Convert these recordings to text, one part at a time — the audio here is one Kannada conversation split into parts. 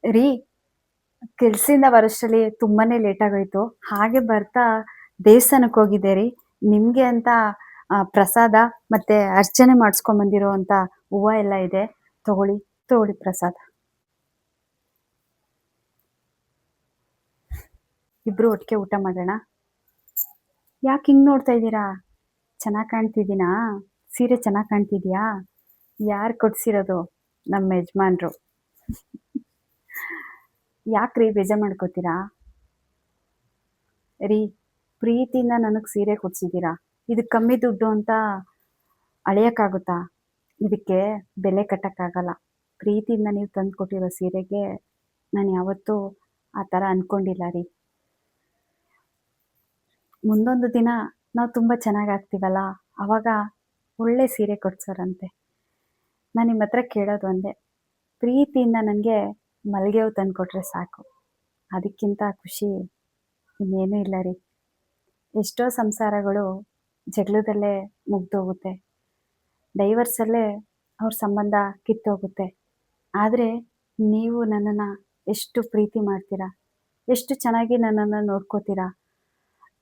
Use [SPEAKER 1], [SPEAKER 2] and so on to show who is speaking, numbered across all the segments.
[SPEAKER 1] ರೀ ಕೆಲ್ಸದಿಂದ ಬರೋಷ್ಟರಲ್ಲಿ ತುಂಬಾನೇ ಲೇಟ್ ಆಗೋಯ್ತು. ಹಾಗೆ ಬರ್ತಾ ದೇವಸ್ಥಾನಕ್ಕೆ ಹೋಗಿದ್ದೆ ರೀ. ನಿಮ್ಗೆ ಅಂತ ಪ್ರಸಾದ ಮತ್ತೆ ಅರ್ಚನೆ ಮಾಡಿಸ್ಕೊಂಡ್ ಬಂದಿರೋಂಥ ಹೂವ ಎಲ್ಲ ಇದೆ. ತಗೊಳ್ಳಿ, ತಗೊಳ್ಳಿ ಪ್ರಸಾದ. ಇಬ್ರು ಒಟ್ಟಿಗೆ ಊಟ ಮಾಡೋಣ. ಯಾಕೆ ಹಿಂಗ್ ನೋಡ್ತಾ ಇದ್ದೀರಾ? ಚೆನ್ನಾಗ್ ಕಾಣ್ತಿದ್ದೀನಾ? ಸೀರೆ ಚೆನ್ನಾಗ್ ಕಾಣ್ತಿದ್ಯಾ? ಯಾರ್ ಕೊಡ್ಸಿರೋದು? ನಮ್ಮ ಯಜಮಾನ್ರು. ಯಾಕ್ರಿ ಬೇಜಾರ್ ಮಾಡ್ಕೋತೀರಾ? ರೀ ಪ್ರೀತಿಯಿಂದ ನನಗ್ ಸೀರೆ ಕೊಡ್ಸಿದ್ದೀರಾ. ಇದು ಕಮ್ಮಿ ದುಡ್ಡು ಅಂತ ಅಳೆಯಕ್ಕಾಗುತ್ತಾ? ಇದಕ್ಕೆ ಬೆಲೆ ಕಟ್ಟಕ್ಕಾಗಲ್ಲ. ಪ್ರೀತಿಯಿಂದ ನೀವು ತಂದು ಕೊಟ್ಟಿರೋ ಸೀರೆಗೆ ನಾನು ಯಾವತ್ತೂ ಆ ಥರ ಅನ್ಕೊಂಡಿಲ್ಲ ರೀ. ಮುಂದೊಂದು ದಿನ ನಾವು ತುಂಬ ಚೆನ್ನಾಗಾಗ್ತೀವಲ್ಲ, ಆವಾಗ ಒಳ್ಳೆ ಸೀರೆ ಕೊಡ್ಸೋರಂತೆ. ನಾನು ನಿಮ್ಮ ಹತ್ರ ಕೇಳೋದು ಒಂದೇ, ಪ್ರೀತಿಯಿಂದ ನನಗೆ ಮಲ್ಲಿಗೆ ಹೂ ತಂದುಕೊಟ್ರೆ ಸಾಕು. ಅದಕ್ಕಿಂತ ಖುಷಿ ಇನ್ನೇನೂ ಇಲ್ಲ ರೀ. ಎಷ್ಟೋ ಸಂಸಾರಗಳು ಜಗಳದಲ್ಲೇ ಮುಗ್ದೋಗುತ್ತೆ, ಡೈವರ್ಸಲ್ಲೇ ಅವ್ರ ಸಂಬಂಧ ಕಿತ್ತೋಗುತ್ತೆ. ಆದರೆ ನೀವು ನನ್ನನ್ನು ಎಷ್ಟು ಪ್ರೀತಿ ಮಾಡ್ತೀರಾ, ಎಷ್ಟು ಚೆನ್ನಾಗಿ ನನ್ನನ್ನು ನೋಡ್ಕೋತೀರಾ.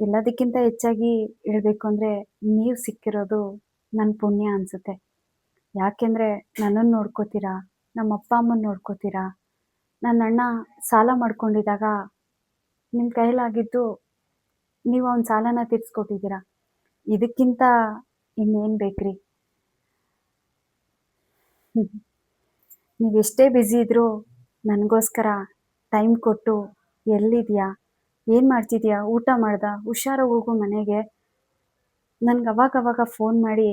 [SPEAKER 1] ಎಲ್ಲದಕ್ಕಿಂತ ಹೆಚ್ಚಾಗಿ ಹೇಳಬೇಕು ಅಂದರೆ ನೀವು ಸಿಕ್ಕಿರೋದು ನನ್ನ ಪುಣ್ಯ ಅನಿಸುತ್ತೆ. ಯಾಕೆಂದರೆ ನನ್ನನ್ನು ನೋಡ್ಕೋತೀರಾ, ನಮ್ಮ ಅಪ್ಪ ಅಮ್ಮನ ನೋಡ್ಕೋತೀರಾ. ನನ್ನ ಅಣ್ಣ ಸಾಲ ಮಾಡ್ಕೊಂಡಿದ್ದಾಗ ನಿಮ್ಮ ಕೈಲಾಗಿದ್ದು ನೀವು ಅವನ ಸಾಲನ ತೀರಿಸ್ಕೊಟ್ಟಿದ್ದೀರಾ. ಇದಕ್ಕಿಂತ ಇನ್ನೇನು ಬೇಕ್ರಿ? ನೀವೆಷ್ಟೇ ಬ್ಯುಸಿ ಇದ್ದರೂ ನನಗೋಸ್ಕರ ಟೈಮ್ ಕೊಟ್ಟು ಎಲ್ಲಿದೆಯಾ, ಏನು ಮಾಡ್ತಿದ್ಯಾ, ಊಟ ಮಾಡ್ದಾ, ಹುಷಾರಾಗಿ ಹೋಗು ಮನೆಗೆ, ನನ್ಗೆ ಅವಾಗವಾಗ ಫೋನ್ ಮಾಡಿ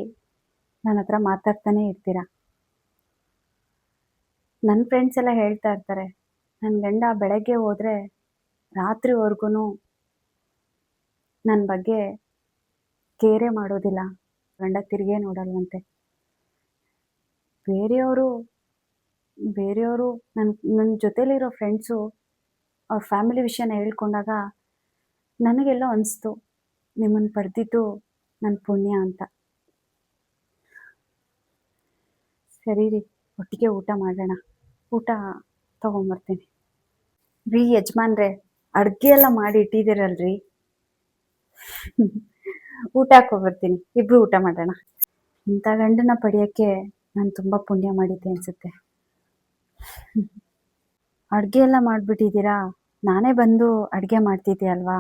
[SPEAKER 1] ನನ್ನ ಹತ್ರ ಮಾತಾಡ್ತಾನೆ ಇರ್ತೀರ. ನನ್ನ ಫ್ರೆಂಡ್ಸ್ ಎಲ್ಲ ಹೇಳ್ತಾ ಇರ್ತಾರೆ, ನನ್ನ ಗಂಡ ಬೆಳಗ್ಗೆ ಹೋದರೆ ರಾತ್ರಿವರೆಗೂ ನನ್ನ ಬಗ್ಗೆ ಕೇರೇ ಮಾಡೋದಿಲ್ಲ, ಗಂಡ ತಿರುಗೇ ನೋಡಲ್ವಂತೆ. ಬೇರೆಯವರು ಬೇರೆಯವರು ನನ್ನ ಜೊತೆಲಿರೋ ಫ್ರೆಂಡ್ಸು ಅವ್ರ ಫ್ಯಾಮಿಲಿ ವಿಷಯನ ಹೇಳ್ಕೊಂಡಾಗ ನನಗೆಲ್ಲೋ ಅನಿಸ್ತು, ನಿಮ್ಮನ್ನು ಪಡೆದಿದ್ದು ನನ್ನ ಪುಣ್ಯ ಅಂತ. ಸರಿ ರೀ, ಒಟ್ಟಿಗೆ ಊಟ ಮಾಡೋಣ. ಊಟ ತೊಗೊಂಬರ್ತೀನಿ. ರೀ ಯಜಮಾನ್ರೆ, ಅಡುಗೆ ಎಲ್ಲ ಮಾಡಿ ಇಟ್ಟಿದ್ದೀರಲ್ರಿ. ಊಟ ಹಾಕ್ಕೊಂಬರ್ತೀನಿ, ಇಬ್ರು ಊಟ ಮಾಡೋಣ. ಇಂಥ ಗಂಡನ ಪಡೆಯೋಕ್ಕೆ ನಾನು ತುಂಬ ಪುಣ್ಯ ಮಾಡಿದ್ದೆ ಅನಿಸುತ್ತೆ. ಅಡುಗೆ ಎಲ್ಲ ಮಾಡಿಬಿಟ್ಟಿದ್ದೀರಾ? ನಾನೇ ಬಂದು ಅಡುಗೆ ಮಾಡ್ತಿದ್ದೆ ಅಲ್ವಾ?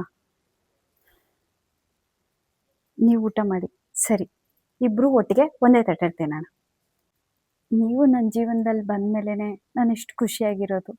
[SPEAKER 1] ನೀವು ಊಟ ಮಾಡಿ. ಸರಿ, ಇಬ್ರು ಒಟ್ಟಿಗೆ ಒಂದೇ ತಟ್ಟೆಲಿ ತಿನ್ನೋಣ. ನೀವು ನನ್ನ ಜೀವನದಲ್ಲಿ ಬಂದ ಮೇಲೇ ನಾನು ಇಷ್ಟು ಖುಷಿಯಾಗಿರೋದು.